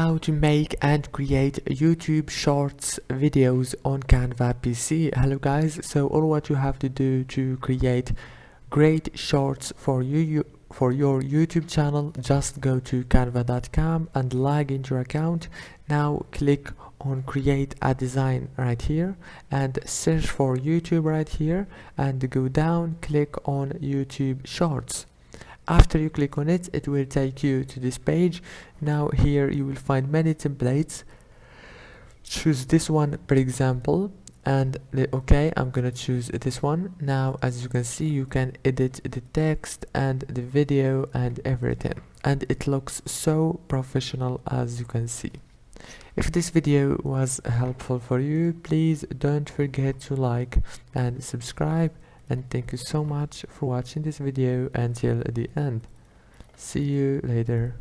how to make and create YouTube Shorts videos on Canva PC. Hello guys, so all what you have to do to create great shorts for your YouTube channel, just go to canva.com and log into your account. Now click on create a design right here and search for YouTube right here and go down, click on YouTube Shorts. After you click on it, it will take you to this page. Now here you will find many templates. Choose this one for example, and okay, I'm gonna choose this one. Now as you can see, you can edit the text and the video and everything, and it looks so professional as you can see. If this video was helpful for you, please don't forget to like and subscribe, and thank you so much for watching this video until the end. See you later.